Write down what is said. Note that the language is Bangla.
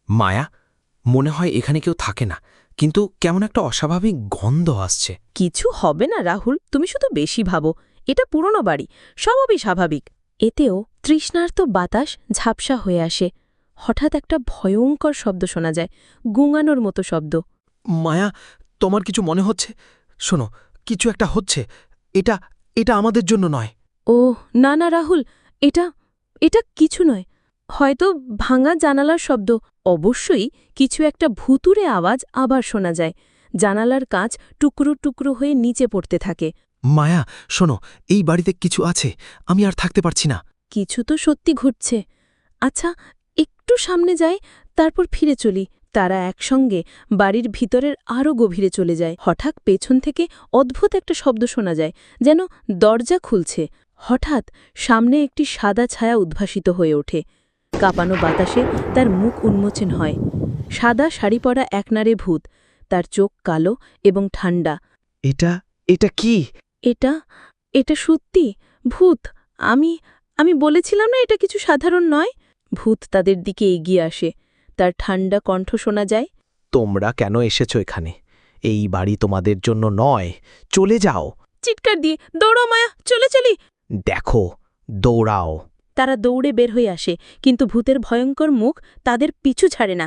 মায়া, মনে হয় এখানে কেউ থাকে না, কিন্তু কেমন একটা অস্বাভাবিক গন্ধ আসছে। কিছু হবে না রাহুল, তুমি শুধু বেশি ভাবো। এটা পুরনো বাড়ি, সবই স্বাভাবিক। এতেও তৃষ্ণার্ত বাতাস ঝাপসা হয়ে আসে। হঠাৎ একটা ভয়ঙ্কর শব্দ শোনা যায়, গুঙানোর মতো শব্দ। মায়া, তোমার কিছু মনে হচ্ছে? শোনো, কিছু একটা হচ্ছে। এটা এটা আমাদের জন্য নয়। ও না না রাহুল, এটা এটা কিছু নয়। হয়তো ভাঙা জানালার শব্দ। অবশ্যই কিছু একটা ভুতুড়ে আওয়াজ আবার শোনা যায়। জানালার কাঁচ টুকরো টুকরো হয়ে নিচে পড়তে থাকে। মায়া, শোনো, এই বাড়িতে কিছু আছে। আমি আর থাকতে পারছি না। কিছু তো সত্যি ঘটছে। আচ্ছা, একটু সামনে যাই, তারপর ফিরে চলি। তারা একসঙ্গে বাড়ির ভিতরের আরও গভীরে চলে যায়। হঠাৎ পেছন থেকে অদ্ভুত একটা শব্দ শোনা যায়, যেন দরজা খুলছে। হঠাৎ সামনে একটি সাদা ছায়া উদ্ভাসিত হয়ে ওঠে। কাঁপানো বাতাসে তার মুখ উন্মোচন হয়। সাদা শাড়ি পরা একনারে ভূত, তার চোখ কালো এবং ঠান্ডা। এটা এটা কি? এটা এটা সত্যি ভূত। আমি আমি বলেছিলাম না এটা কিছু সাধারণ নয়। ভূত তাদের দিকে এগিয়ে আসে। তার ঠান্ডা কণ্ঠ শোনা যায়। তোমরা কেন এসেছো এখানে? এই বাড়ি তোমাদের জন্য নয়। চলে যাও। চিৎকার দিয়ে দৌড়াও মায়া, চলে চলি। দেখো, দৌড়াও। তারা দৌড়ে বের হয়ে আসে, কিন্তু ভূতের ভয়ঙ্কর মুখ তাদের পিছু ছাড়ে না।